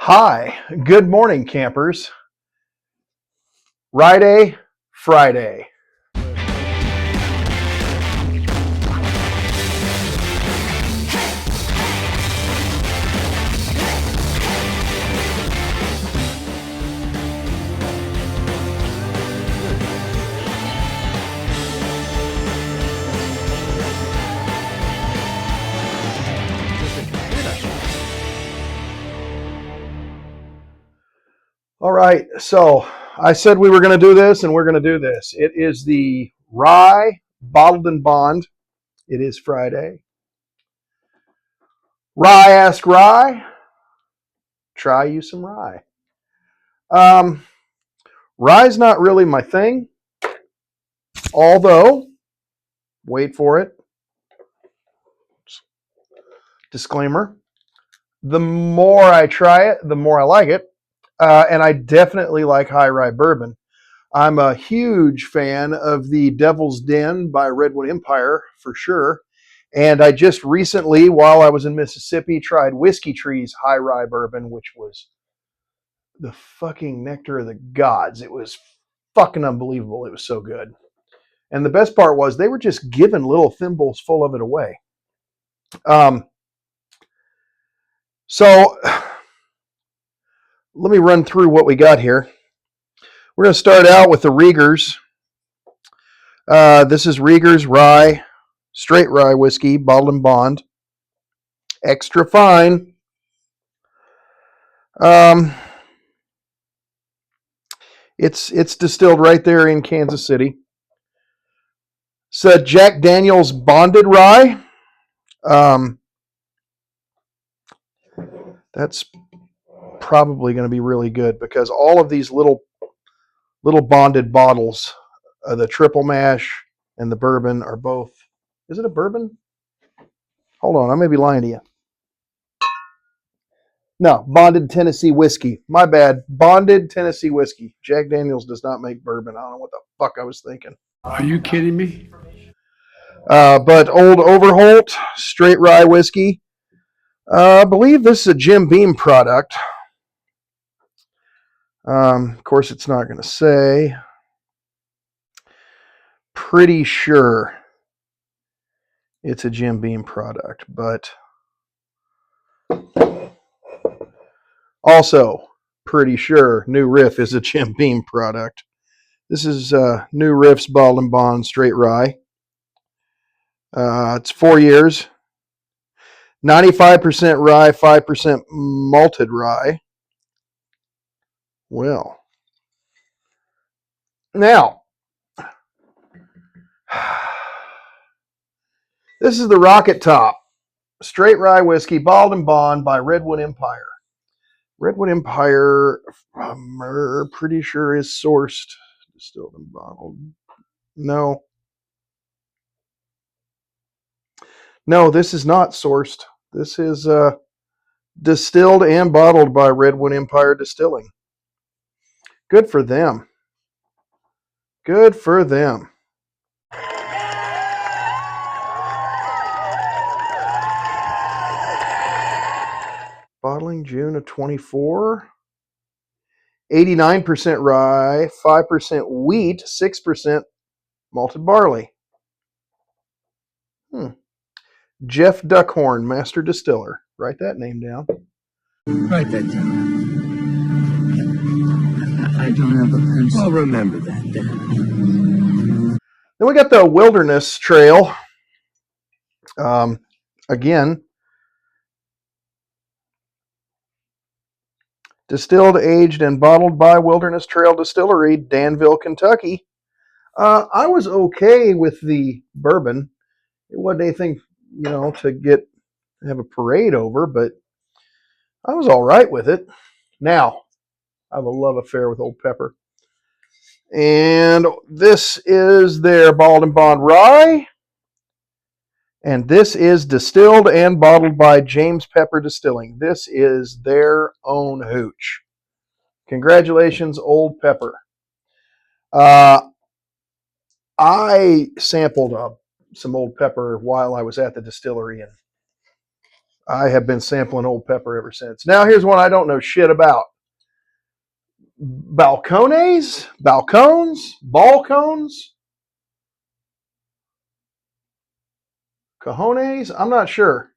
Hi, good morning, campers. Rye Day, Friday. All right, so I said we were going to do this, and we're going to do this. It is the Rye Bottled and Bond. It is Friday. Rye ask Rye. Try you some rye. Rye's not really my thing, although, wait for it, disclaimer, the more I try it, the more I like it, and I definitely like high rye bourbon. I'm a huge fan of the Devil's Den by Redwood Empire, for sure. And I just recently, while I was in Mississippi, tried Whiskey Tree's high rye bourbon, which was the fucking nectar of the gods. It was fucking unbelievable. It was so good. And the best part was they were just giving little thimbles full of it away. So let me run through what we got here. We're going to start out with the Riegers. This is Riegers Rye, straight rye whiskey, bottled and bond. Extra fine. It's distilled right there in Kansas City. It's Jack Daniel's bonded rye. That's probably going to be really good because all of these little bonded bottles, the triple mash and the bourbon are both. Is it a bourbon? Hold on, I may be lying to you. No, bonded Tennessee whiskey. My bad. Bonded Tennessee whiskey. Jack Daniel's does not make bourbon. I don't know what the fuck I was thinking. Are you kidding me? But Old Overholt, straight rye whiskey. I believe this is a Jim Beam product. Of course, it's not going to say. Pretty sure it's a Jim Beam product, but also pretty sure New Riff is a Jim Beam product. This is New Riff's Bottled and Bond straight rye. It's 4 years. 95% rye, 5% malted rye. Well, now, this is the Rocket Top straight rye whiskey, bottled and bond by Redwood Empire. Redwood Empire, I'm pretty sure is sourced, distilled and bottled. No, this is not sourced. This is distilled and bottled by Redwood Empire Distilling. Good for them. Good for them. Bottling June of 24. 89% rye, 5% wheat, 6% malted barley. Jeff Duckhorn, Master Distiller. Write that name down. Write that down. I don't have a pencil. Well, remember that then. Then we got the Wilderness Trail. Again, distilled, aged, and bottled by Wilderness Trail Distillery, Danville, Kentucky. I was okay with the bourbon. It wasn't anything, to have a parade over, but I was all right with it. Now, I have a love affair with Old Pepper. And this is their Bottled and Bond Rye. And this is distilled and bottled by James Pepper Distilling. This is their own hooch. Congratulations, Old Pepper. I sampled some Old Pepper while I was at the distillery, and I have been sampling Old Pepper ever since. Now here's one I don't know shit about. Balcones? Cajones? I'm not sure.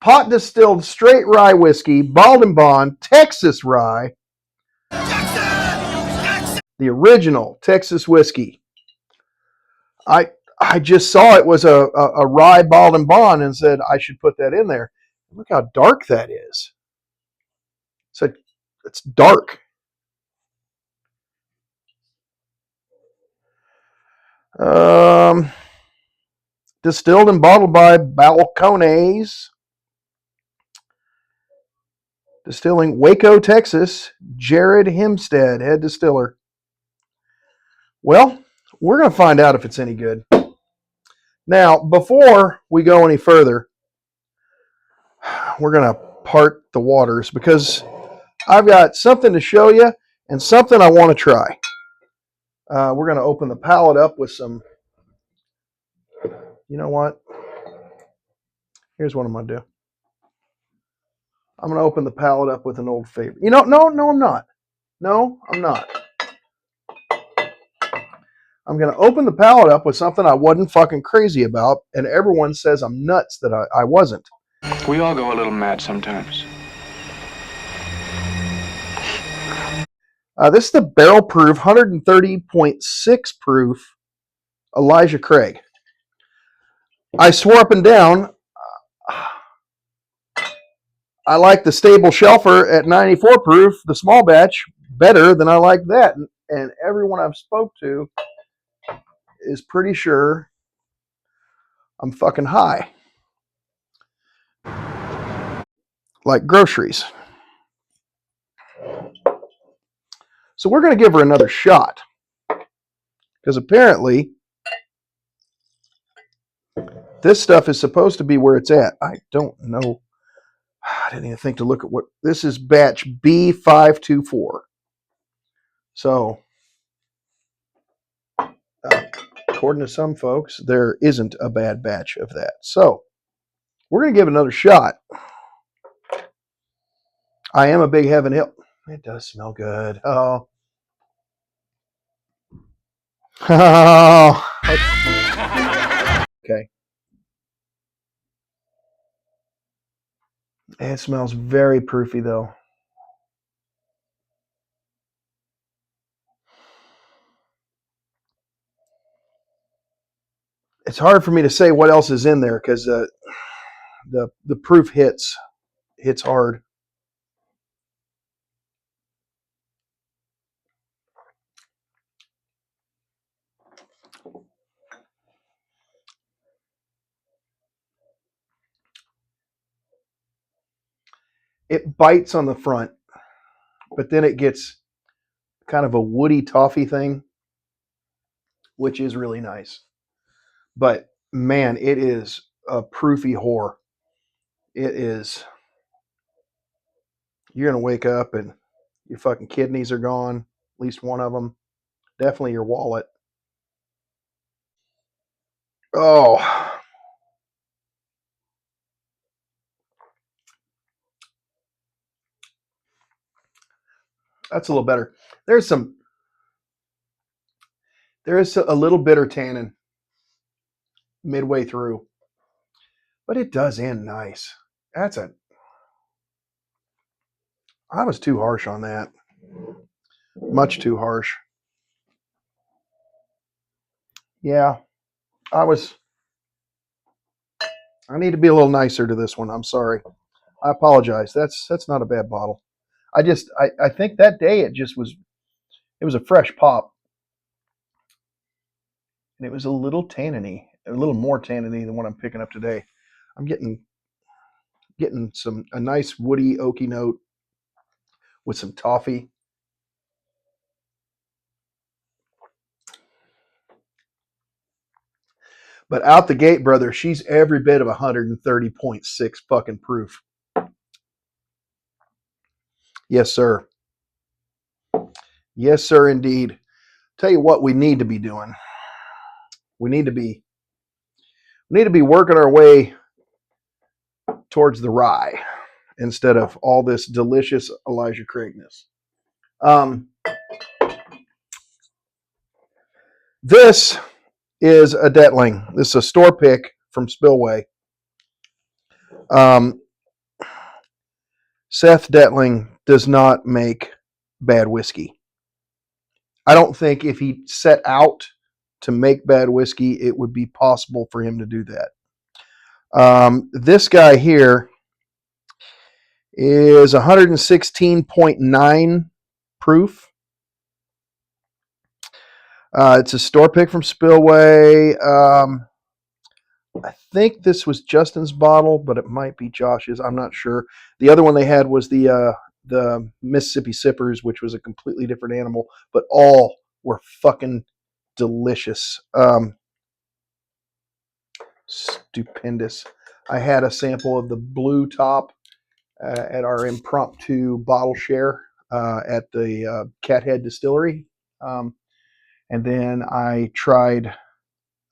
Pot distilled straight rye whiskey, Bald Bond, Texas rye. The original Texas whiskey. I just saw it was a rye Bald Bond and said I should put that in there. Look how dark that is. So it's dark. Distilled and bottled by Balcones. Distilling, Waco, Texas. Jared Hempstead, head distiller. Well, we're going to find out if it's any good. Now, before we go any further, we're going to part the waters because I've got something to show you and something I want to try. We're going to open the palette up with some, you know what? Here's what I'm going to do. I'm going to open the palette up with an old favorite. No, I'm not. No, I'm not. I'm going to open the palette up with something I wasn't fucking crazy about, and everyone says I'm nuts that I wasn't. We all go a little mad sometimes. This is the barrel proof, 130.6 proof Elijah Craig. I swore up and down, I like the stable shelfer at 94 proof, the small batch, better than I like that. And everyone I've spoke to is pretty sure I'm fucking high. Like groceries. So we're going to give her another shot. Because apparently, this stuff is supposed to be where it's at. I don't know. I didn't even think to look at what... This is batch B524. So, according to some folks, there isn't a bad batch of that. So, we're going to give it another shot. I am a big Heaven Hill. It does smell good. Oh. Oh. Okay. It smells very proofy, though. It's hard for me to say what else is in there because the proof hits hard. It bites on the front, but then it gets kind of a woody toffee thing, which is really nice. But man, it is a proofy whore. It is. You're gonna wake up and your fucking kidneys are gone. At least one of them. Definitely your wallet. Oh. That's a little better. There is a little bitter tannin midway through, but it does end nice. I was too harsh on that. Much too harsh. Yeah, I need to be a little nicer to this one. I'm sorry. I apologize. That's not a bad bottle. I think that day it was a fresh pop. And it was a little tanniny, a little more tanniny than what I'm picking up today. I'm getting a nice woody oaky note with some toffee. But out the gate, brother, she's every bit of 130.6 fucking proof. Yes, sir. Yes, sir, indeed. Tell you what we need to be doing. We need to be working our way towards the rye instead of all this delicious Elijah Craigness. This is a Detling. This is a store pick from Spillway. Seth Detling does not make bad whiskey. I don't think if he set out to make bad whiskey, it would be possible for him to do that. This guy here is 116.9 proof. It's a store pick from Spillway. I think this was Justin's bottle, but it might be Josh's. I'm not sure. The other one they had was the Mississippi Sippers, which was a completely different animal, but all were fucking delicious. Stupendous. I had a sample of the blue top at our impromptu bottle share at the Cathead Distillery. And then I tried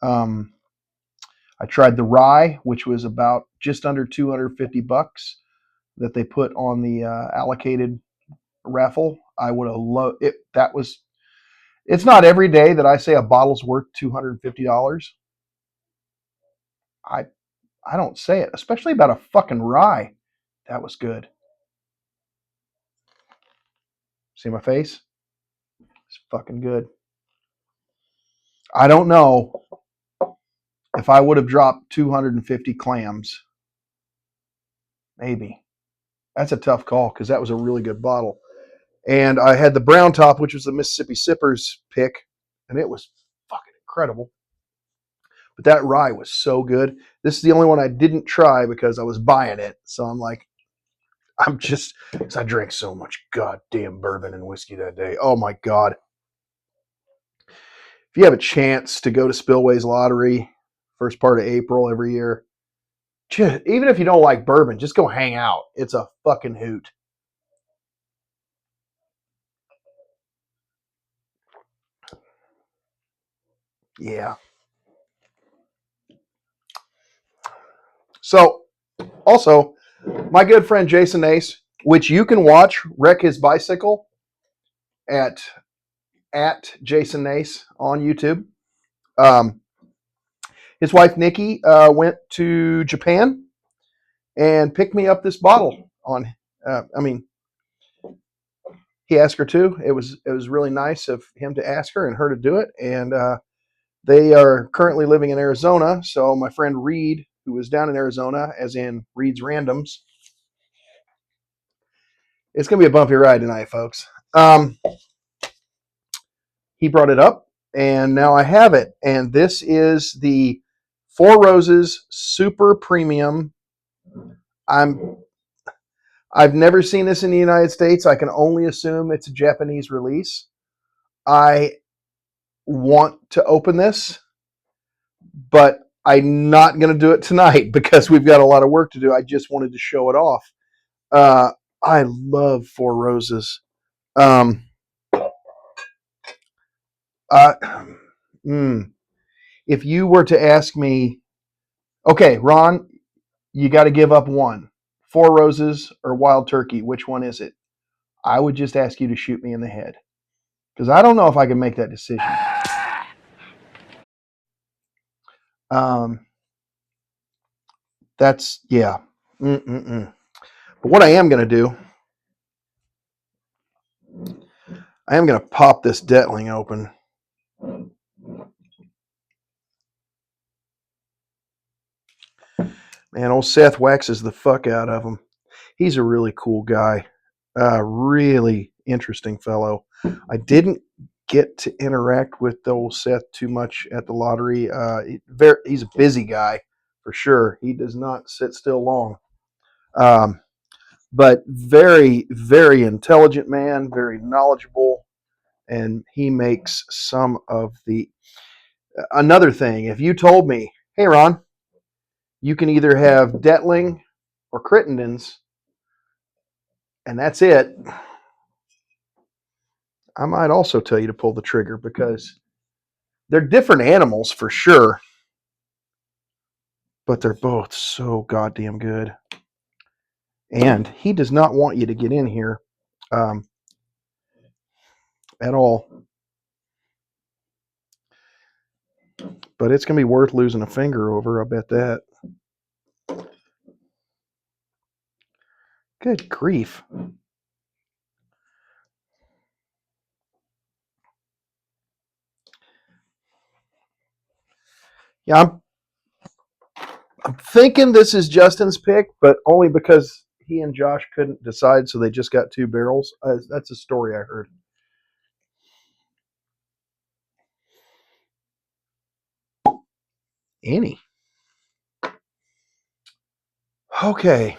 the rye, which was about just under $250 that they put on the allocated raffle. I would have loved it. It's not every day that I say a bottle's worth $250. I don't say it, especially about a fucking rye. That was good. See my face? It's fucking good. I don't know if I would have dropped 250 clams. Maybe. That's a tough call because that was a really good bottle. And I had the brown top, which was the Mississippi Sippers pick, and it was fucking incredible. But that rye was so good. This is the only one I didn't try because I was buying it. So because I drank so much goddamn bourbon and whiskey that day. Oh my God. If you have a chance to go to Spillway's Lottery, first part of April every year, even if you don't like bourbon, just go hang out. It's a fucking hoot. Yeah. So, also, my good friend Jason Ace, which you can watch wreck his bicycle at Jason Ace on YouTube. His wife Nikki went to Japan and picked me up this bottle he asked her to. It was really nice of him to ask her and her to do it. And they are currently living in Arizona. So my friend Reed, who was down in Arizona, as in Reed's Randoms, it's going to be a bumpy ride tonight, folks. He brought it up, and now I have it. And this is the Four Roses Super Premium. I've never seen this in the United States. I can only assume it's a Japanese release. I want to open this, but I'm not going to do it tonight because we've got a lot of work to do. I just wanted to show it off. I love Four Roses. If you were to ask me, okay, Ron, you got to give up one. Four Roses or Wild Turkey, which one is it? I would just ask you to shoot me in the head because I don't know if I can make that decision. That's, yeah. But what I am going to do, I am going to pop this Detling open. Man, old Seth waxes the fuck out of him. He's a really cool guy. Really interesting fellow. I didn't get to interact with old Seth too much at the lottery. He's a busy guy for sure. He does not sit still long. But very, very intelligent man, very knowledgeable, and he makes some of the... Another thing, if you told me, hey, Ron, you can either have Detling or Crittenden's, and that's it, I might also tell you to pull the trigger because they're different animals for sure, but they're both so goddamn good. And he does not want you to get in here at all. But it's going to be worth losing a finger over, I bet that. Good grief. Yeah, I'm thinking this is Justin's pick, but only because he and Josh couldn't decide, so they just got 2 barrels. That's a story I heard. Any. Okay.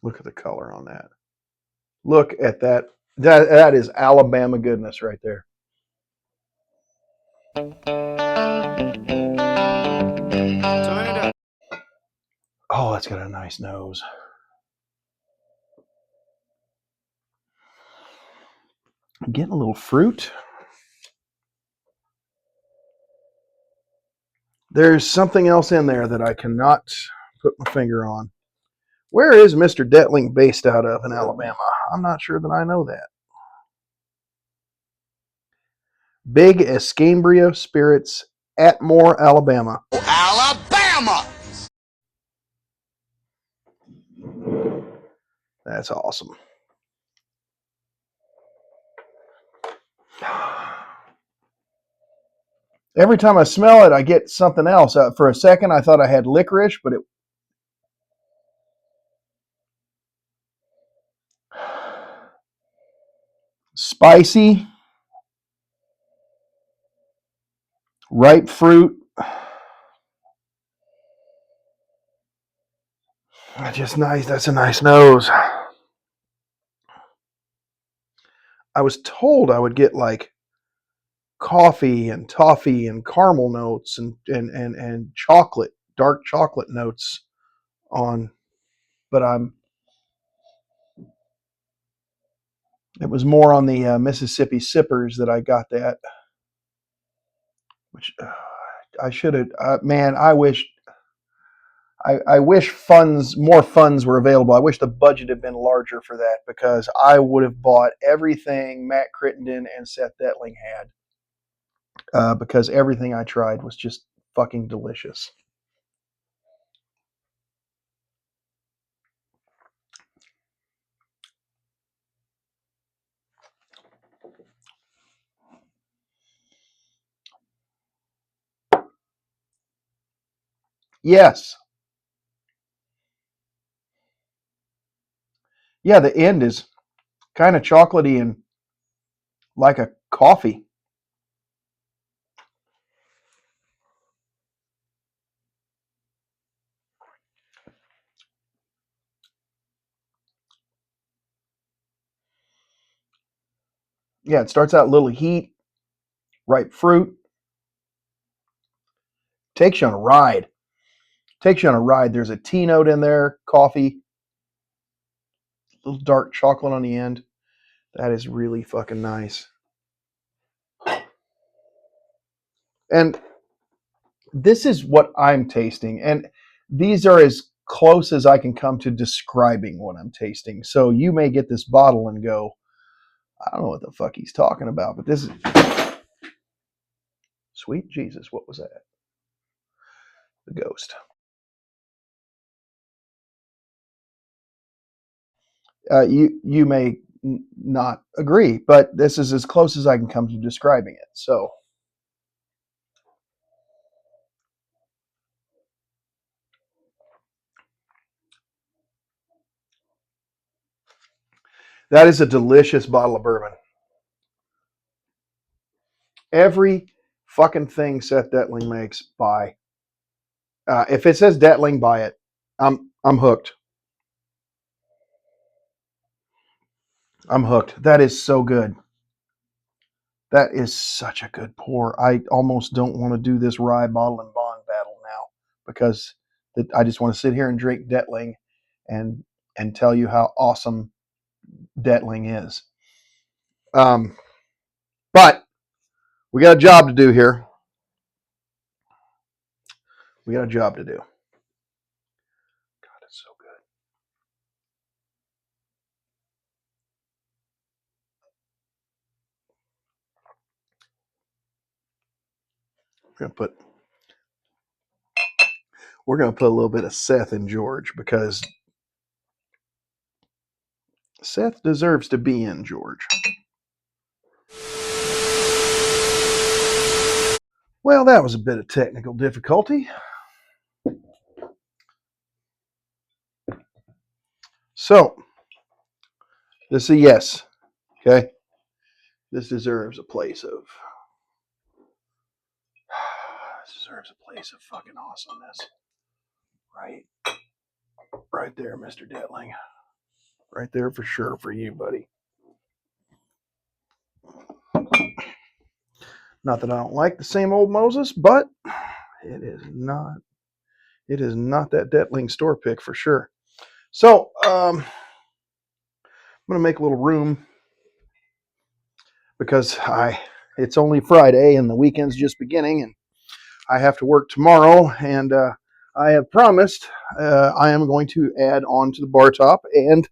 Look at the color on that. Look at that. That is Alabama goodness right there. Turn it up. Oh, that's got a nice nose. I'm getting a little fruit. There's something else in there that I cannot put my finger on. Where is Mr. Detling based out of in Alabama? I'm not sure that I know that. Big Escambria Spirits, Atmore, Alabama. Alabama! That's awesome. Every time I smell it, I get something else. For a second, I thought I had licorice, but it. Spicy, ripe fruit. Just nice. That's a nice nose. I was told I would get like coffee and toffee and caramel notes and chocolate, dark chocolate notes on, but it was more on the Mississippi Sippers that I got that, which I should have, man, I wish more funds were available. I wish the budget had been larger for that, because I would have bought everything Matt Crittenden and Seth Detling had, because everything I tried was just fucking delicious. Yes. Yeah, the end is kind of chocolatey and like a coffee. Yeah, it starts out a little heat, ripe fruit, takes you on a ride. There's a tea note in there, coffee, a little dark chocolate on the end. That is really fucking nice. And this is what I'm tasting. And these are as close as I can come to describing what I'm tasting. So you may get this bottle and go, I don't know what the fuck he's talking about, but this is sweet Jesus. What was that? The ghost. You may not agree, but this is as close as I can come to describing it. So that is a delicious bottle of bourbon. Every fucking thing Seth Detling makes, buy. If it says Detling, buy it. I'm hooked. I'm hooked. That is so good. That is such a good pour. I almost don't want to do this rye bottle and bond battle now, because I just want to sit here and drink Detling and tell you how awesome Detling is. But we got a job to do here. We got a job to do. God, it's so good. We're gonna put a little bit of Seth in George because Seth deserves to be in George. Well, that was a bit of technical difficulty. So, this is a yes. Okay? This deserves a place of fucking awesomeness. Right there, Mr. Detling. Right there for sure for you, buddy. Not that I don't like the same old Moses, but it is not that Detling store pick for sure. So, I'm gonna make a little room because it's only Friday and the weekend's just beginning, and I have to work tomorrow, and I have promised I am going to add on to the bar top and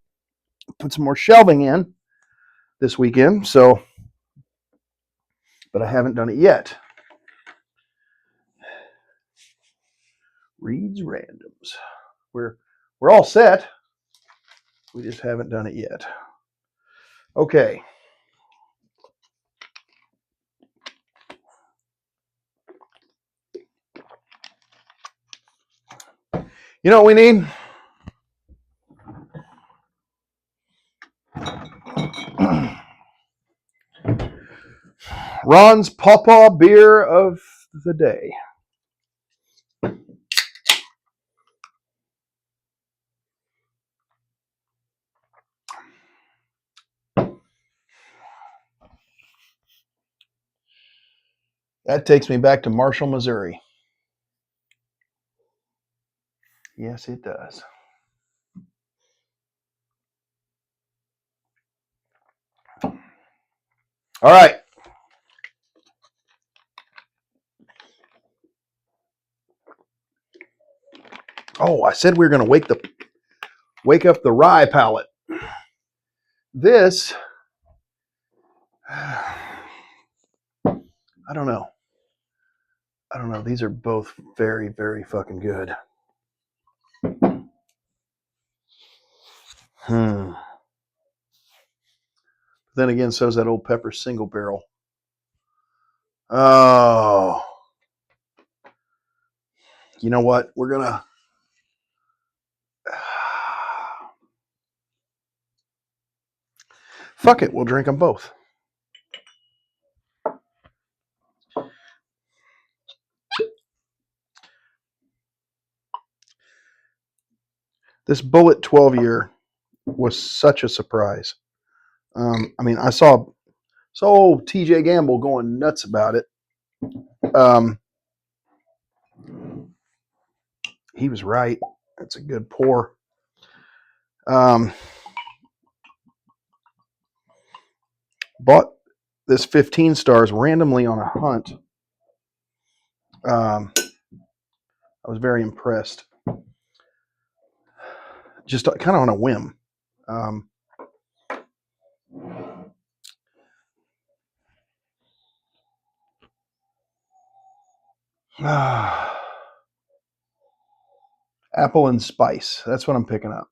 put some more shelving in this weekend. So, but I haven't done it yet. Reed's Randoms. We're all set. We just haven't done it yet. Okay. You know what we need? Ron's Pawpaw beer of the day. That takes me back to Marshall, Missouri. Yes, it does. All right. Oh, I said we were going to wake up the rye palate. This, I don't know. These are both very, very fucking good. Then again, so is that Old Pepper single barrel. Oh. You know what? We're going to... Fuck it. We'll drink them both. This Bullet 12-year was such a surprise. I saw TJ Gamble going nuts about it. He was right. That's a good pour. Bought this 15 stars randomly on a hunt. I was very impressed. Just kind of on a whim. Apple and spice. That's what I'm picking up.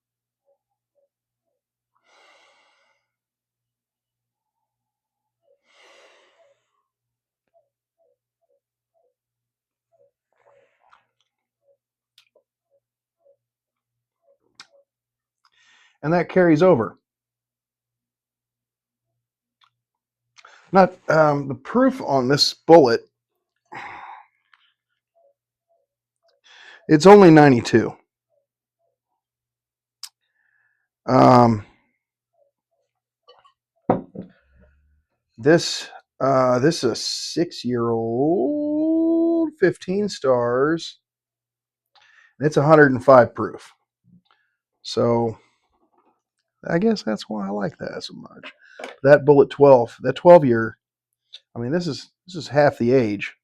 And that carries over. Not the proof on this Bullet. It's only 92. This is a 6-year-old, 15 stars. And it's 105 proof. So I guess that's why I like that so much. That Bullet 12, that 12 year, I mean, this is half the age.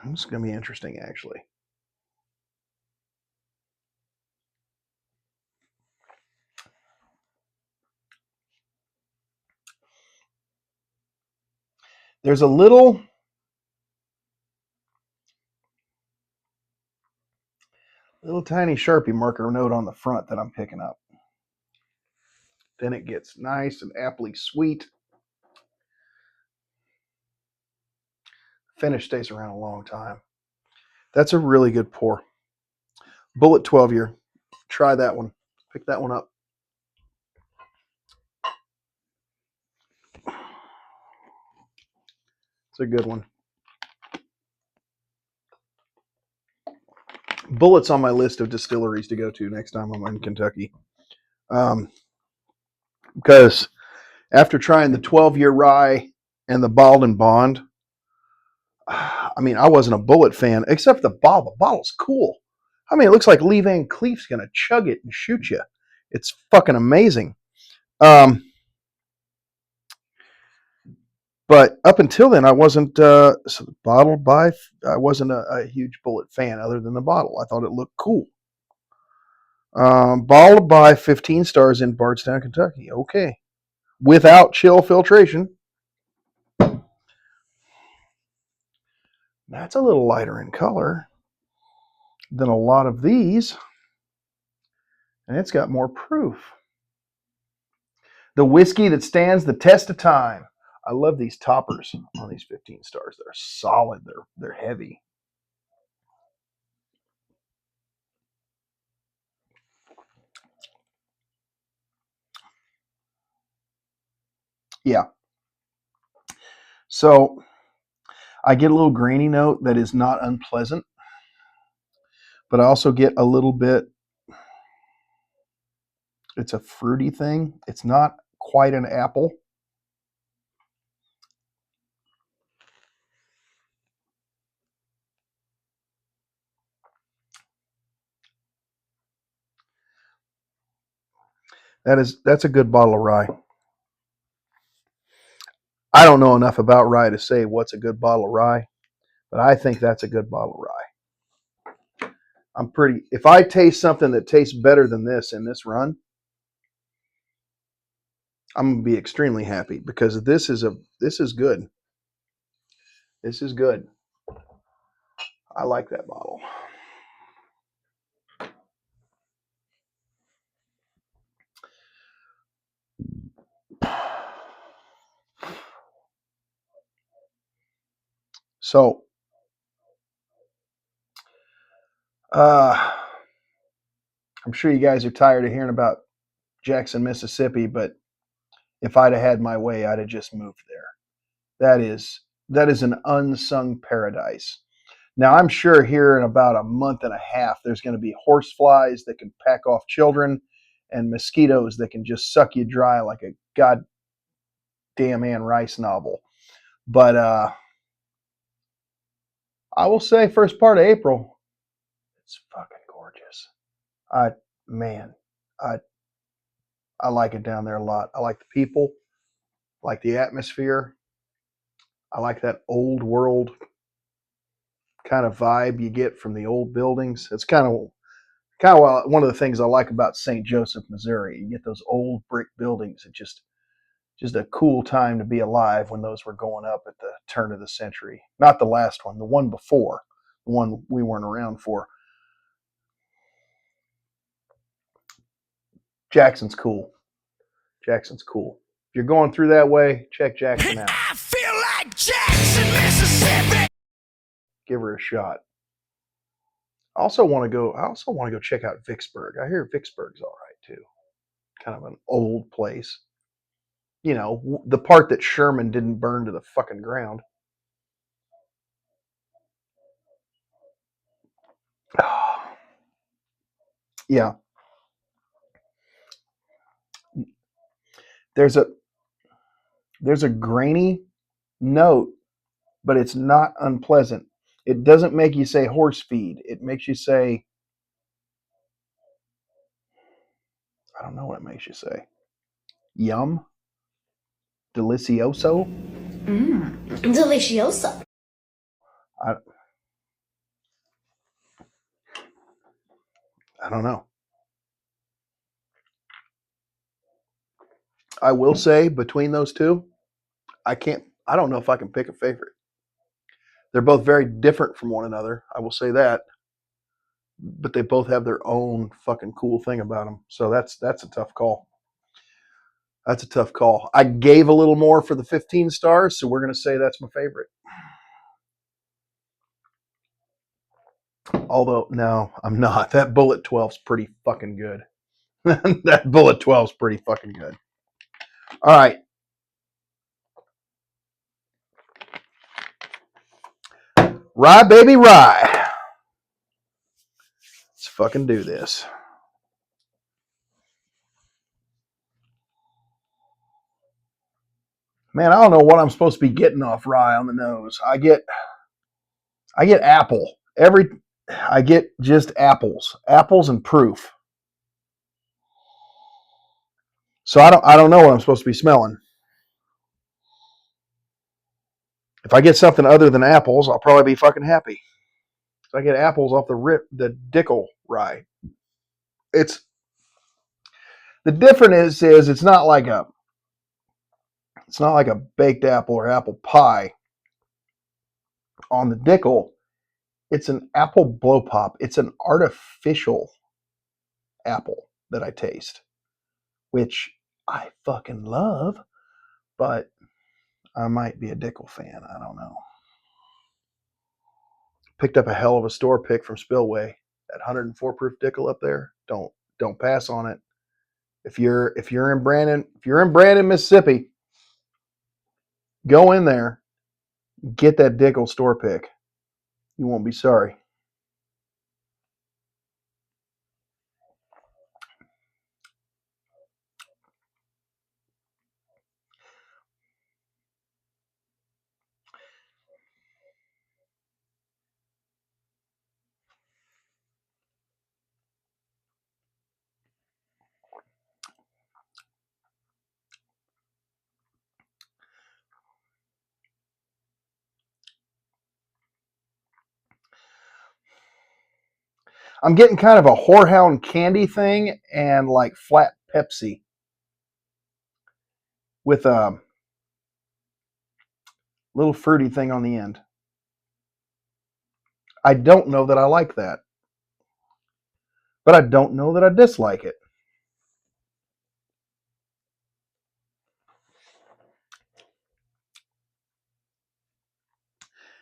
This is going to be interesting, actually. There's a little tiny Sharpie marker note on the front that I'm picking up. Then it gets nice and aptly sweet. Finish stays around a long time. That's a really good pour. Bullet 12 year. Try that one. Pick that one up. It's a good one. Bullet's on my list of distilleries to go to next time I'm in Kentucky. Because after trying the 12-year rye and the bottled and bond, I mean, I wasn't a Bullet fan, except the bottle. The bottle's cool. I mean, it looks like Lee Van Cleef's going to chug it and shoot you. It's fucking amazing. But up until then, I wasn't bottled by. I wasn't a huge Bullet fan, other than the bottle. I thought it looked cool. Bottled by 15 stars in Bardstown, Kentucky. Okay, without chill filtration. That's a little lighter in color than a lot of these, and it's got more proof. The whiskey that stands the test of time. I love these toppers on these 15 stars. They're solid. They're heavy. Yeah. So I get a little grainy note that is not unpleasant, but I also get a little bit, it's a fruity thing. It's not quite an apple. That's a good bottle of rye. I don't know enough about rye to say what's a good bottle of rye, but I think that's a good bottle of rye. If I taste something that tastes better than this in this run, I'm going to be extremely happy, because this is good. This is good. I like that bottle. So, I'm sure you guys are tired of hearing about Jackson, Mississippi, but if I'd have had my way, I'd have just moved there. That is an unsung paradise. Now, I'm sure here in about a month and a half, there's going to be horse flies that can pack off children and mosquitoes that can just suck you dry like a goddamn Anne Rice novel. But I will say, first part of April, it's fucking gorgeous. I like it down there a lot. I like the people, I like the atmosphere. I like that old world kind of vibe you get from the old buildings. It's kind of one of the things I like about St. Joseph, Missouri. You get those old brick buildings. It's just a cool time to be alive when those were going up at the turn of the century. Not the last one, the one before, the one we weren't around for. Jackson's cool. Jackson's cool. If you're going through that way, check Jackson out. I feel like Jackson, Mississippi. Give her a shot. I also want to go check out Vicksburg. I hear Vicksburg's all right too. Kind of an old place. You know, the part that Sherman didn't burn to the fucking ground. Yeah. There's a grainy note, but it's not unpleasant. It doesn't make you say horse feed. It makes you say I don't know what it makes you say. Yum. Delicioso. Delicioso. I don't know. I will say between those two, I don't know if I can pick a favorite. They're both very different from one another. I will say that. But they both have their own fucking cool thing about them. So that's a tough call. That's a tough call. I gave a little more for the 15 stars, so we're going to say that's my favorite. Although, no, I'm not. That Bullet 12's pretty fucking good. That Bullet 12's pretty fucking good. All right. Rye baby rye. Let's fucking do this. Man, I don't know what I'm supposed to be getting off rye on the nose. I get apple. I get just apples. Apples and proof. So I don't know what I'm supposed to be smelling. If I get something other than apples, I'll probably be fucking happy. So I get apples off the Dickel rye. It's the difference is it's not like a baked apple or apple pie on the Dickel. It's an apple blow pop. It's an artificial apple that I taste, which I fucking love, but I might be a Dickel fan. I don't know. Picked up a hell of a store pick from Spillway. That 104 proof Dickel up there. Don't pass on it. If you're in Brandon, Mississippi, go in there, get that Dickel store pick. You won't be sorry. I'm getting kind of a whorehound candy thing and like flat Pepsi with a little fruity thing on the end. I don't know that I like that, but I don't know that I dislike it.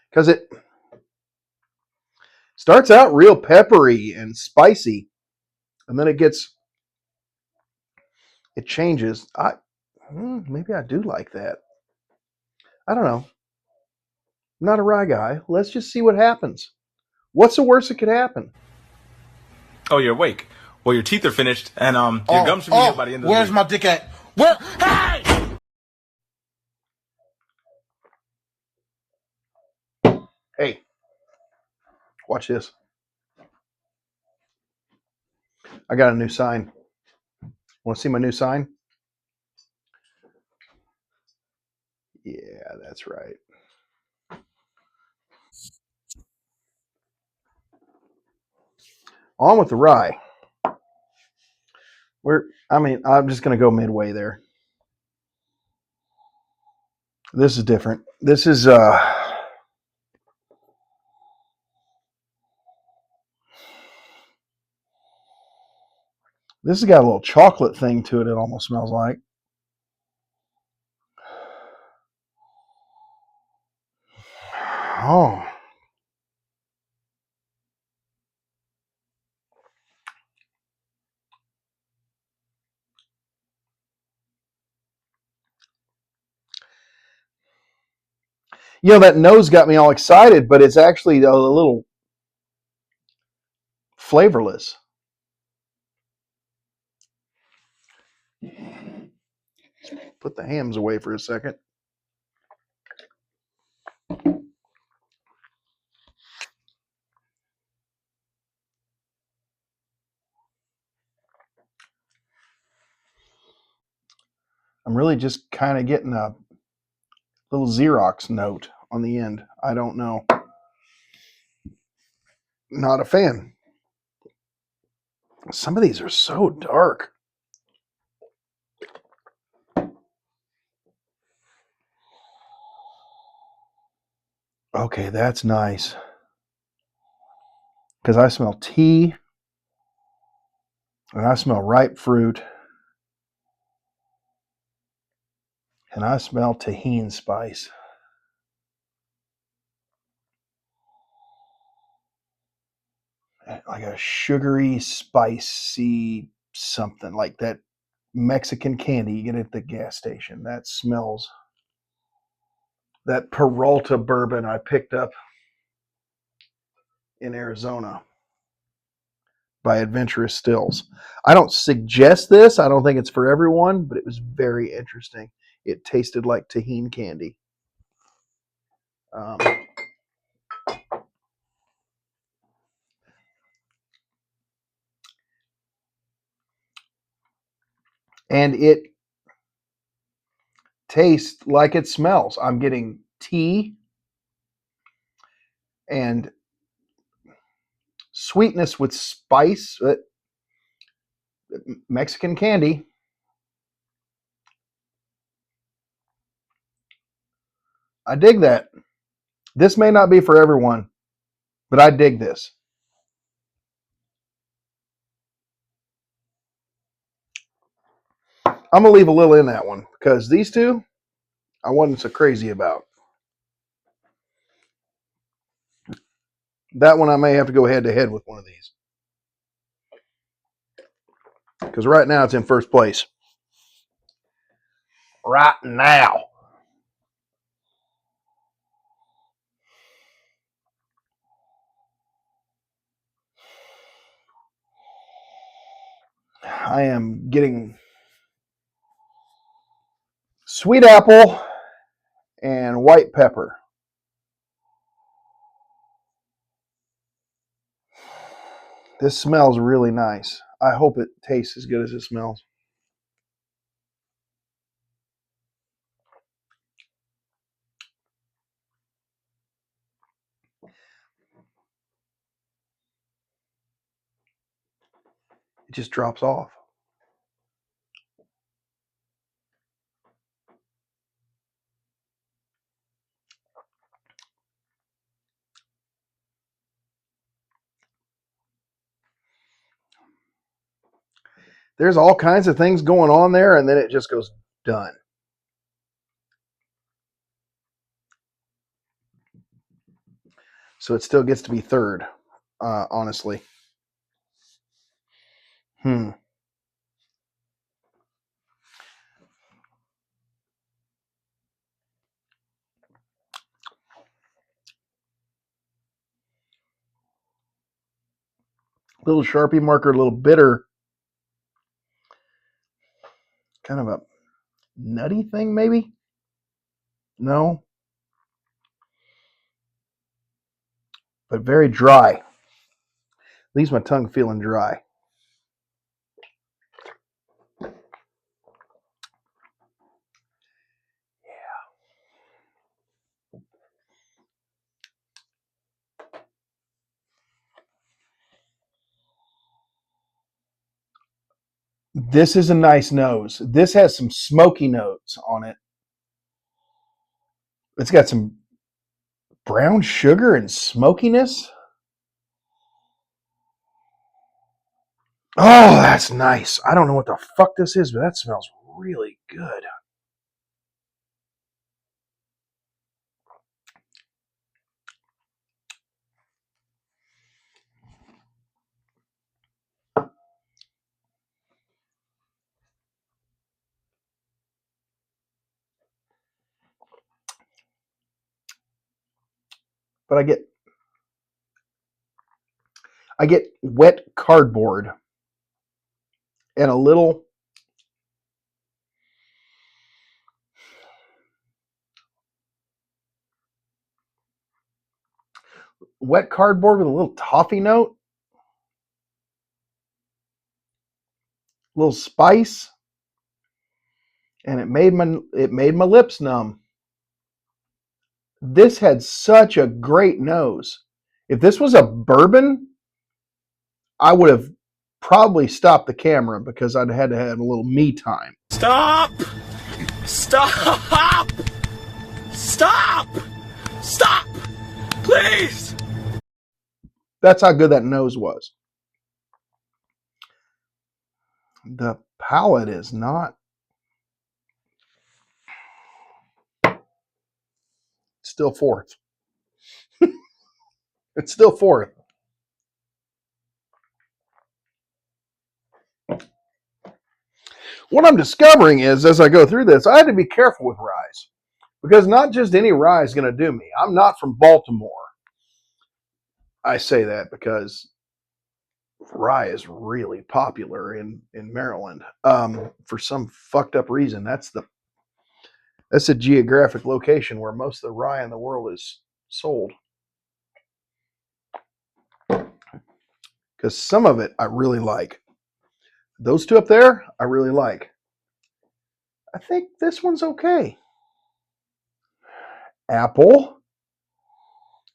Because it starts out real peppery and spicy, and then it changes. Maybe I do like that. I don't know. I'm not a rye guy. Let's just see what happens. What's the worst that could happen? Oh, you're awake. Well, your teeth are finished, and your gums should be here by the end of the week. Where's my dick at? Where? Hey! Hey, watch this. I got a new sign. Want to see my new sign? Yeah, that's right. On with the rye. I'm just going to go midway there. This is different. This has got a little chocolate thing to it. It almost smells like. Oh. You know, that nose got me all excited, but it's actually a little flavorless. Put the hams away for a second. I'm really just kind of getting a little Xerox note on the end. I don't know. Not a fan. Some of these are so dark. Okay, that's nice. Because I smell tea and I smell ripe fruit and I smell tahini spice. Like a sugary, spicy something like that Mexican candy you get at the gas station. That smells. That Peralta bourbon I picked up in Arizona by Adventurous Stills. I don't suggest this. I don't think it's for everyone, but it was very interesting. It tasted like tahini candy. And it tastes like it smells. I'm getting tea and sweetness with spice, Mexican candy. I dig that. This may not be for everyone, but I dig this. I'm going to leave a little in that one because these two I wasn't so crazy about. That one I may have to go head to head with one of these. Because right now it's in first place. Right now. I am getting sweet apple and white pepper. This smells really nice. I hope it tastes as good as it smells. It just drops off. There's all kinds of things going on there, and then it just goes done. So it still gets to be third, honestly. Little Sharpie marker, a little bitter. Kind of a nutty thing, maybe? No. But very dry. Leaves my tongue feeling dry. This is a nice nose. This has some smoky notes on it. It's got some brown sugar and smokiness. Oh, that's nice. I don't know what the fuck this is, but that smells really good. But I get wet cardboard and a little wet cardboard with a little toffee note, a little spice, and it made my lips numb. This had such a great nose. If this was a bourbon, I would have probably stopped the camera because I'd had to have a little me time. Stop! Stop! Stop! Stop! Please! That's how good that nose was. The palate is not. It's still fourth. It's still fourth. What I'm discovering is, as I go through this, I had to be careful with ryes because not just any rye is going to do me. I'm not from Baltimore. I say that because rye is really popular in Maryland. For some fucked up reason, that's a geographic location where most of the rye in the world is sold. Because some of it I really like. Those two up there, I really like. I think this one's okay. Apple,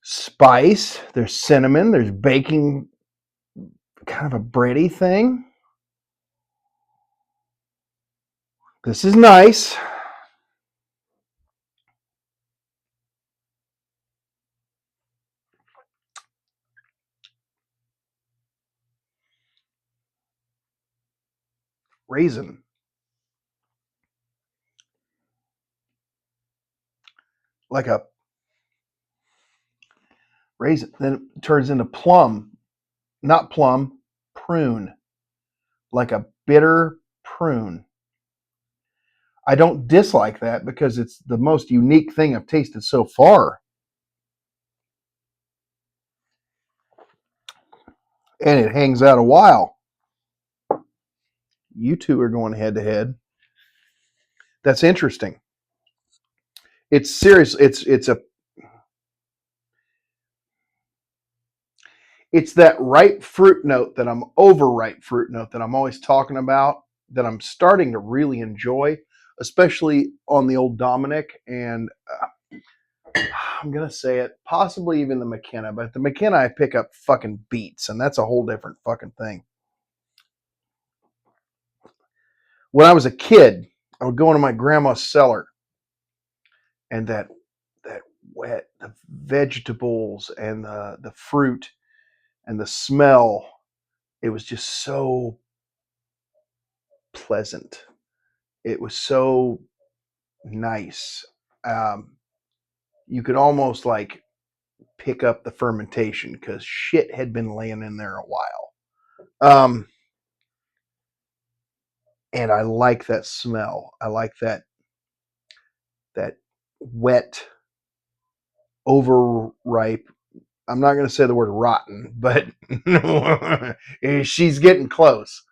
spice, there's cinnamon, there's baking, kind of a bready thing. This is nice. Raisin. Like a raisin. Then it turns into plum. Not plum, prune. Like a bitter prune. I don't dislike that because it's the most unique thing I've tasted so far. And it hangs out a while. You two are going head to head. That's interesting. It's serious. It's that ripe fruit note that I'm overripe fruit note that I'm always talking about that I'm starting to really enjoy, especially on the old Dominic and I'm gonna say it, possibly even the McKenna, but the McKenna I pick up fucking beets, and that's a whole different fucking thing. When I was a kid, I would go into my grandma's cellar, and that wet, the vegetables and the fruit and the smell, it was just so pleasant. It was so nice. You could almost like pick up the fermentation because shit had been laying in there a while. And I like that smell. I like that wet, overripe. I'm not going to say the word rotten, but she's getting close.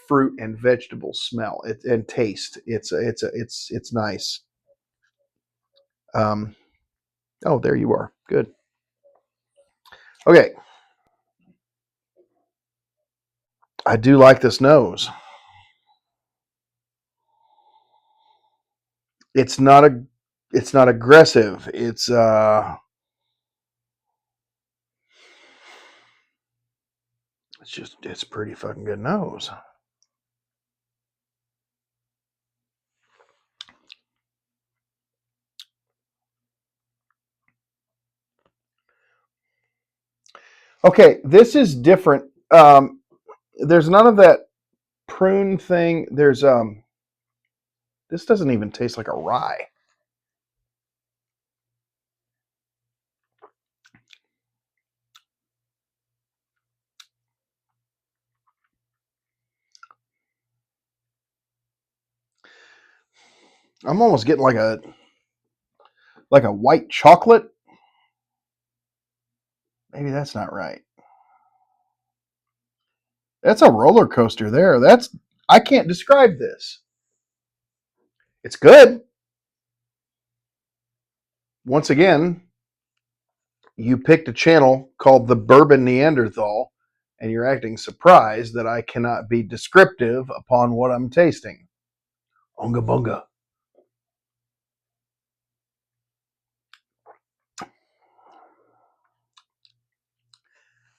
Fruit and vegetable smell and taste. It's nice. Oh, there you are. Good. Okay. I do like this nose. It's not aggressive. It's pretty fucking good nose. Okay, this is different. There's none of that prune thing. There's this doesn't even taste like a rye. I'm almost getting like a white chocolate. Maybe that's not right. That's a roller coaster there. I can't describe this. It's good. Once again, you picked a channel called the Bourbon Neanderthal, and you're acting surprised that I cannot be descriptive upon what I'm tasting. Unga bunga.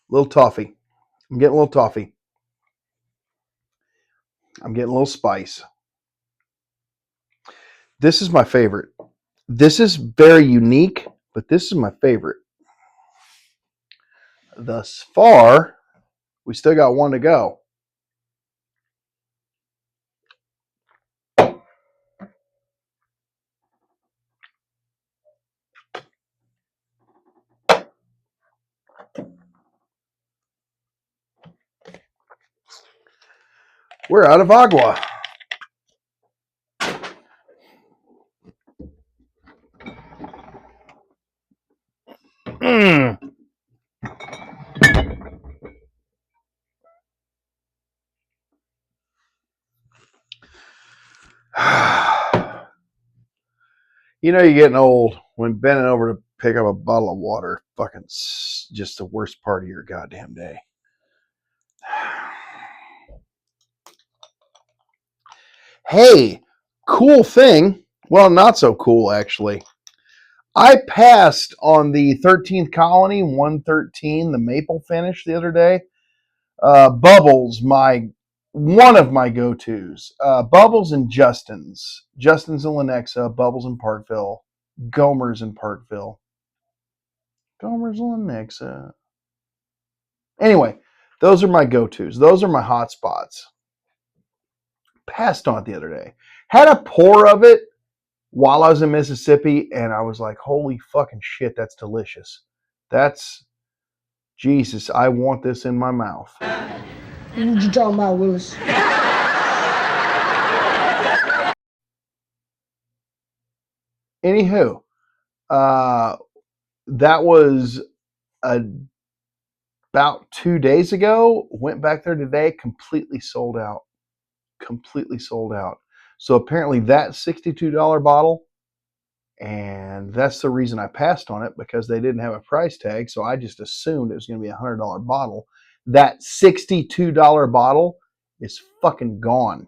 Little toffee. I'm getting a little toffee. I'm getting a little spice. This is my favorite. This is very unique, but this is my favorite. Thus far, we still got one to go. We're out of agua. Mm. You know you're getting old when bending over to pick up a bottle of water. Fucking just the worst part of your goddamn day. Hey, cool thing. Well, not so cool, actually. I passed on the 13th Colony 113, the maple finish the other day. Bubbles, one of my go-tos. Bubbles and Justin's. Justin's in Lenexa, Bubbles in Parkville, Gomer's in Parkville. Gomer's in Lenexa. Anyway, those are my go-tos. Those are my hot spots. Passed on it the other day. Had a pour of it while I was in Mississippi, and I was like, holy fucking shit, that's delicious. That's, Jesus, I want this in my mouth. What you talking about, Willis? Anywho, that was about 2 days ago. Went back there today, completely sold out. Completely sold out. So apparently that $62 bottle, and that's the reason I passed on it, because they didn't have a price tag. So I just assumed it was going to be a $100 bottle. That $62 bottle is fucking gone.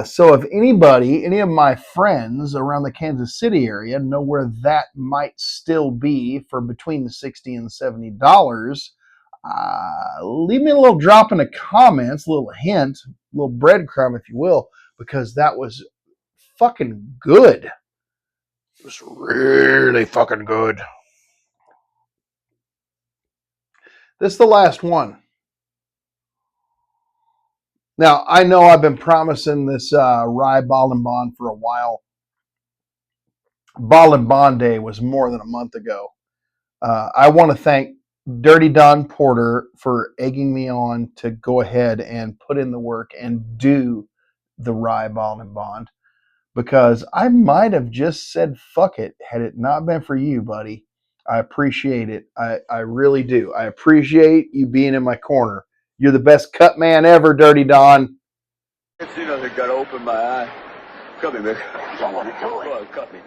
So if any of my friends around the Kansas City area know where that might still be for between the $60 and $70, leave me a little drop in the comments, a little hint, a little breadcrumb, if you will, because that was fucking good. It was really fucking good. This is the last one. Now, I know I've been promising this Rye Bottle Bond for a while. Bottle Bond Day was more than a month ago. I want to thank Dirty Don Porter for egging me on to go ahead and put in the work and do the Rye Bottle Bond, because I might have just said fuck it had it not been for you, buddy. I appreciate it. I really do. I appreciate you being in my corner. You're the best cut man ever, Dirty Don. You know, they gotta open my eye. Cut me, Mick. Don't want to do it. Go on, cut me.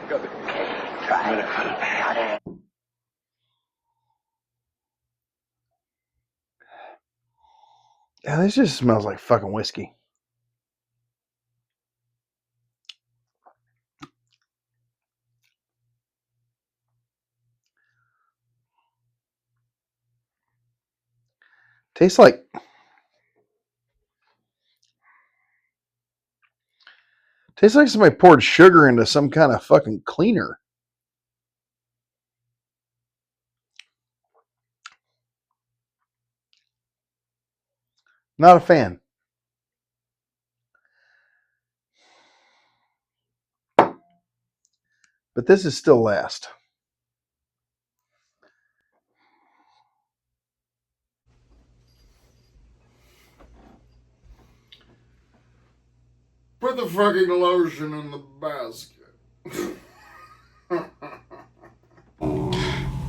Cut me. Try it. Yeah, this just smells like fucking whiskey. Tastes like somebody poured sugar into some kind of fucking cleaner. Not a fan. But this is still last. Put the fucking lotion in the basket.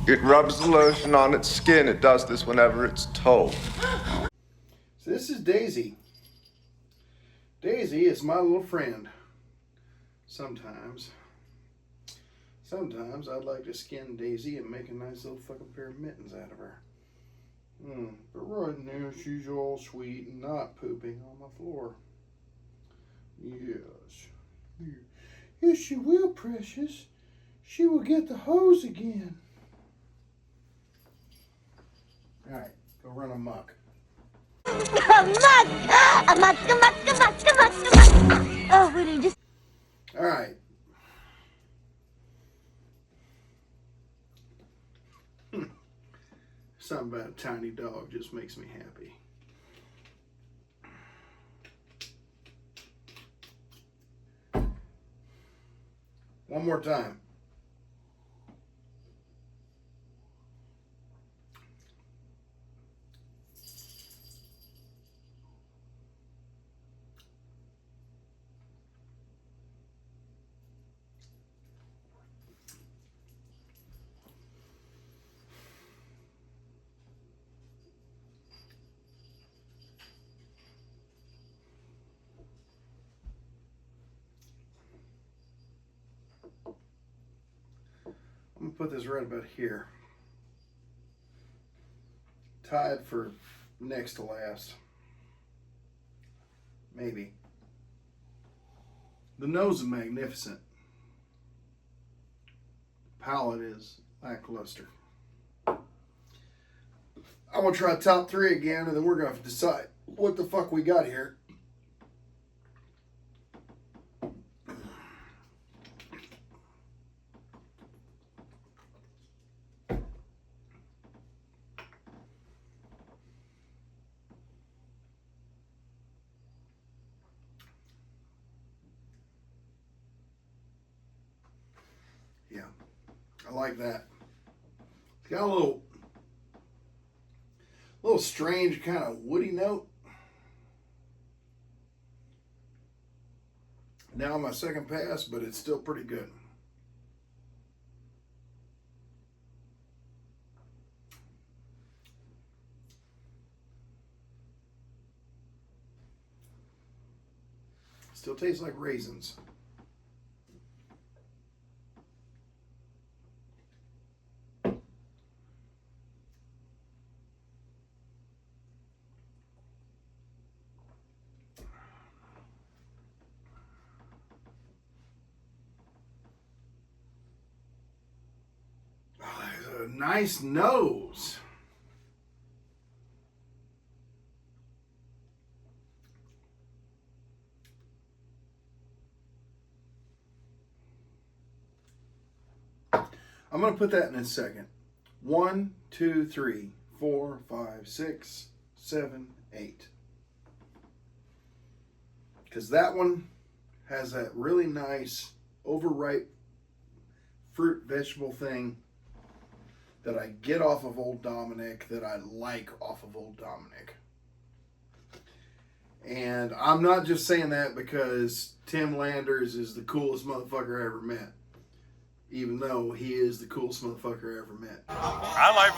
It rubs the lotion on its skin. It does this whenever it's told. So this is Daisy. Daisy is my little friend. Sometimes I'd like to skin Daisy and make a nice little fucking pair of mittens out of her. But right now she's all sweet and not pooping on my floor. Yes. Yes, she will, precious. She will get the hose again. All right, go run amok. Oh, will you just... All right. Something about a tiny dog just makes me happy. One more time. I'm going to put this right about here. Tied for next to last. Maybe. The nose is magnificent. Palate is lackluster. I'm going to try top 3 again, and then we're going to have to decide what the fuck we got here. Yeah, I like that. It's got a little strange kind of woody note. Now my second pass, but it's still pretty good. Still tastes like raisins. A nice nose. I'm going to put that in a second. 1, 2, 3, 4, 5, 6, 7, 8. Because that one has that really nice overripe fruit vegetable thing that I get off of Old Dominick, that I like off of Old Dominick. And I'm not just saying that because Tim Landers is the coolest motherfucker I ever met. Even though he is the coolest motherfucker I ever met. I like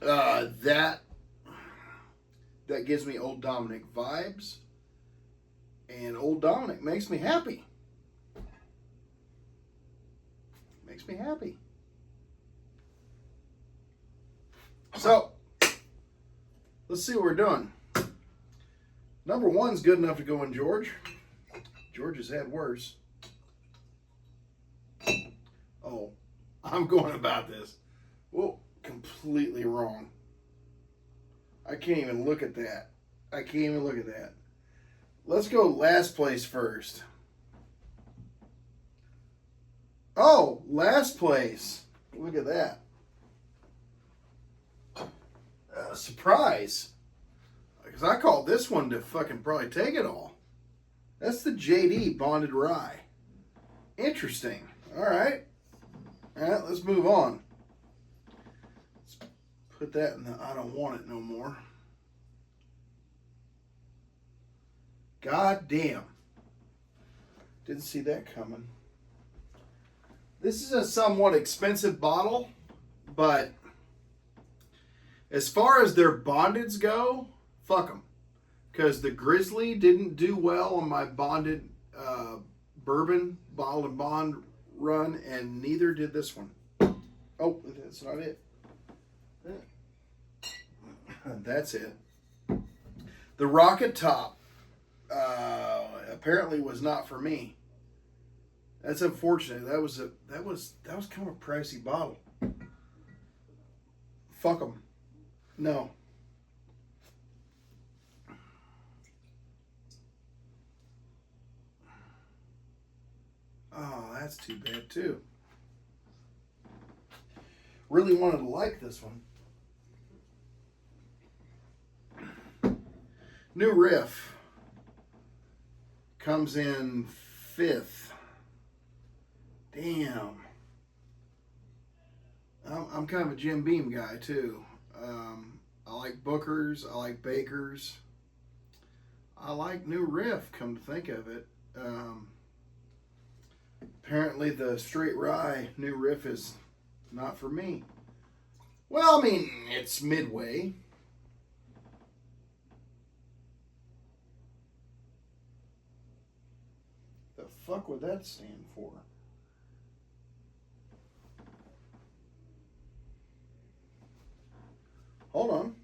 vodka. That gives me Old Dominick vibes. And Old Dominick makes me happy. Makes me happy. So, let's see what we're doing. Number 1's good enough to go in George. George has had worse. Oh, I'm going about this. Whoa, completely wrong. I can't even look at that. I can't even look at that. Let's go last place first. Oh, last place. Look at that. Surprise. Because I called this one to fucking probably take it all. That's the JD Bonded Rye. Interesting. All right. All right, let's move on. Let's put that in the I don't want it no more. God damn. Didn't see that coming. This is a somewhat expensive bottle, but as far as their bondeds go, fuck them. Because the Grizzly didn't do well on my bonded bourbon bottle and bond run, and neither did this one. Oh, that's not it. That's it. The Rocket Top apparently was not for me. That's unfortunate. That was kind of a pricey bottle. Fuck them. No. Oh, that's too bad too. Really wanted to like this one. New Riff comes in 5th. Damn. I'm kind of a Jim Beam guy too. I like Booker's. I like Baker's. I like New Riff, come to think of it. Apparently the straight rye New Riff is not for me. Well, I mean, it's midway. The fuck would that stand for? Hold on.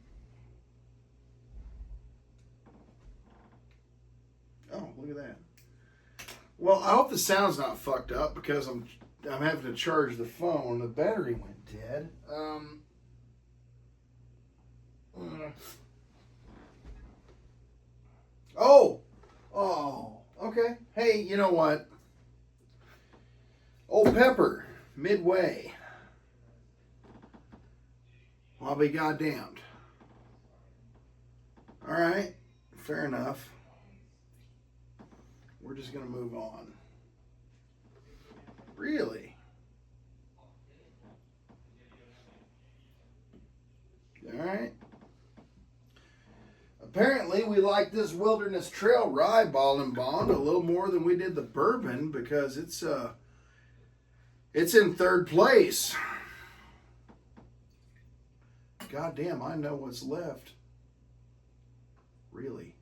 Oh, look at that. Well, I hope the sound's not fucked up because I'm having to charge the phone. The battery went dead. Oh, okay. Hey, you know what? Old Pepper, midway. I'll be goddamned. All right, fair enough. We're just going to move on. Really? All right. Apparently, we like this Wilderness Trail Rye Ball and Bond a little more than we did the Bourbon because it's in 3rd place. God damn, I know what's left. Really.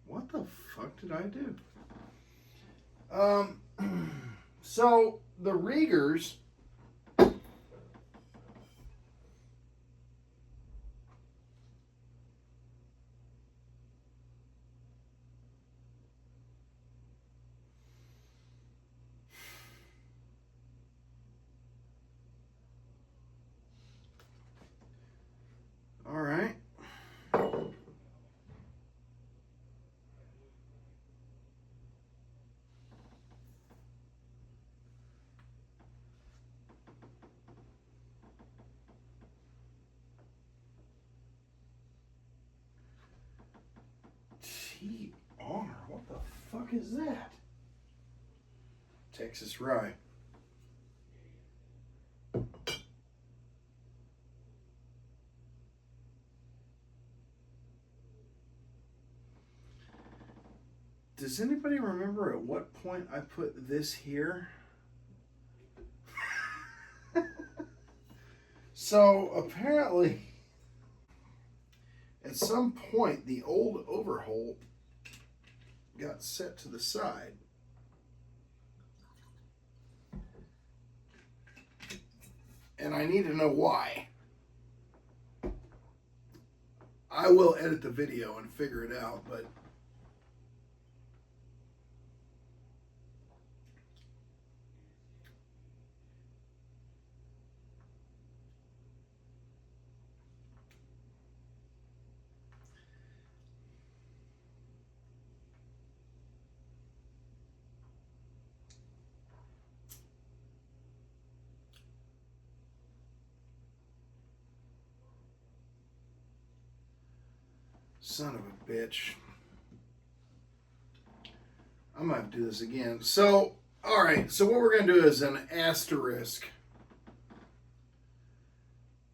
What the fuck did I do? So the Riegers. All right. TR, what the fuck is that? Texas Rye. Does anybody remember at what point I put this here? So apparently, at some point, the old overholt got set to the side. And I need to know why. I will edit the video and figure it out, but son of a bitch. I'm going to have to do this again. So, all right. So what we're going to do is an asterisk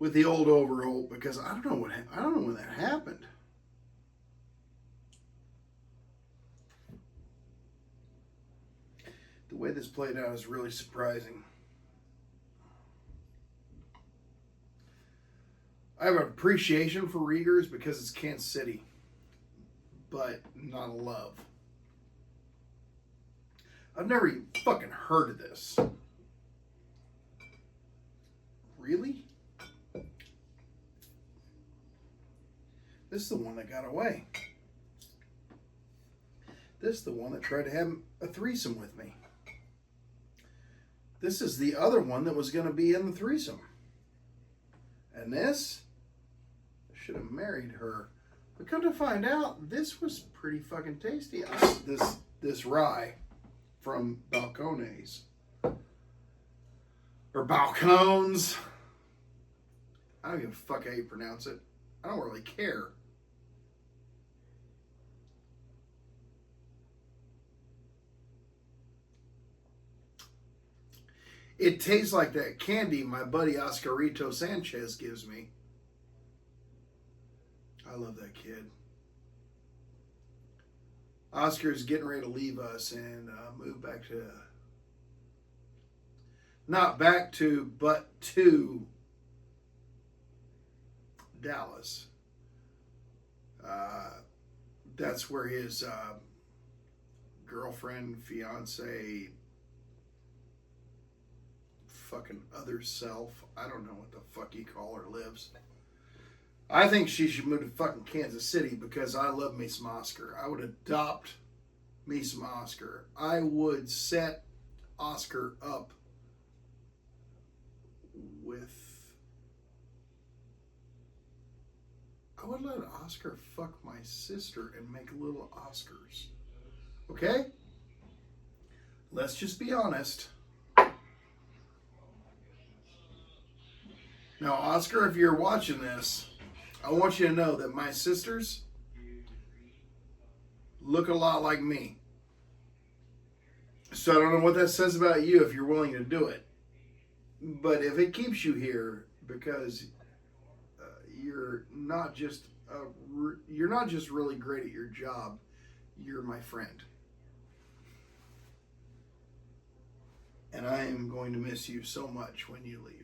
with the old overholt because I don't know when that happened. The way this played out is really surprising. I have an appreciation for Riegers because it's Kansas City. but not a love. I've never even fucking heard of this. Really? This is the one that got away. This is the one that tried to have a threesome with me. This is the other one that was going to be in the threesome. And this, I should have married her. But come to find out, this was pretty fucking tasty. This rye from Balcones. Or Balcones. I don't give a fuck how you pronounce it. I don't really care. It tastes like that candy my buddy Oscarito Sanchez gives me. I love that kid. Oscar's getting ready to leave us and move back to, not back to, but to Dallas. That's where his girlfriend, fiance, fucking other self, I don't know what the fuck you call her, lives. I think she should move to fucking Kansas City because I love me some Oscar. I would adopt me some Oscar. I would set Oscar up with... I would let Oscar fuck my sister and make little Oscars. Okay? Let's just be honest. Now, Oscar, if you're watching this, I want you to know that my sisters look a lot like me. So I don't know what that says about you if you're willing to do it. But if it keeps you here because you're not just really great at your job, you're my friend. And I am going to miss you so much when you leave.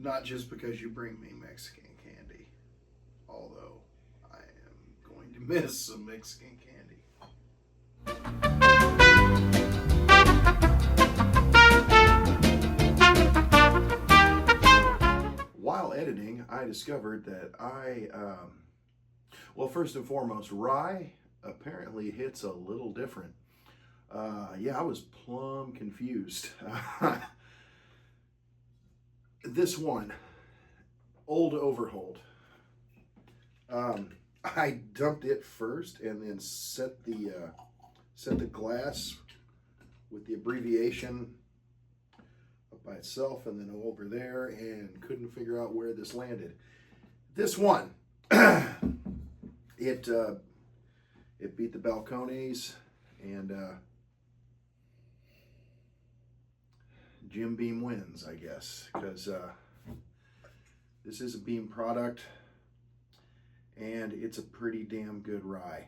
Not just because you bring me Mexican candy, although I am going to miss some Mexican candy. While editing, I discovered that well, first and foremost, rye apparently hits a little different. Yeah, I was plumb confused. This one, Old Overhold. I dumped it first and then set the glass with the abbreviation up by itself and then over there, and couldn't figure out where this landed. This one, it beat the Balcones, and Jim Beam wins, I guess, because this is a Beam product, and it's a pretty damn good rye.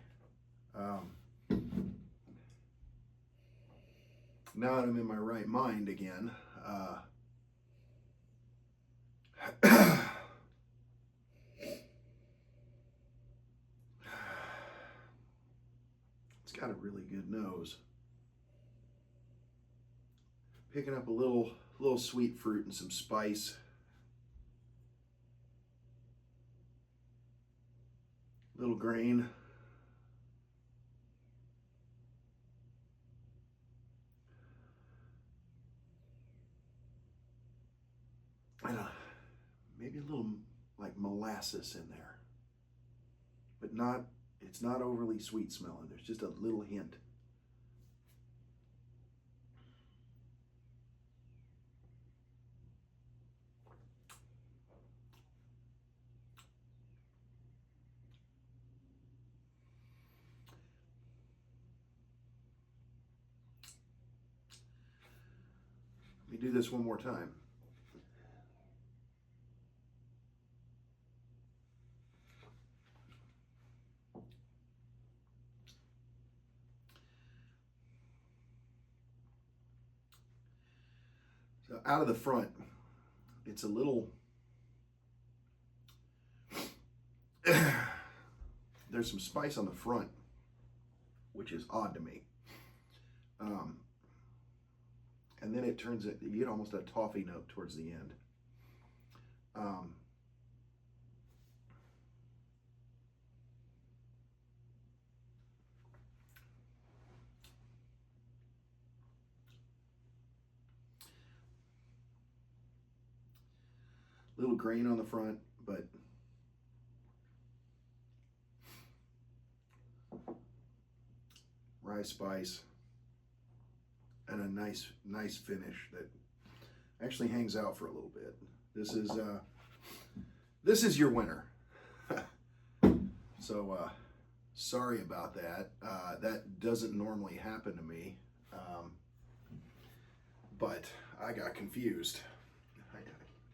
Now that I'm in my right mind again, it's got a really good nose. Picking up a little sweet fruit and some spice. Little grain. And maybe a little like molasses in there. But it's not overly sweet smelling. There's just a little hint. Let me do this one more time. So out of the front, it's a little there's some spice on the front, which is odd to me. And then it turns it, you get almost a toffee note towards the end. Little grain on the front, but rye spice and a nice finish that actually hangs out for a little bit. This is your winner. So sorry about that. That doesn't normally happen to me, but I got confused.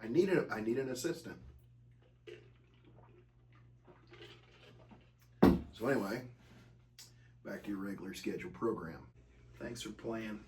I need an assistant. So anyway, back to your regular scheduled program. Thanks for playing.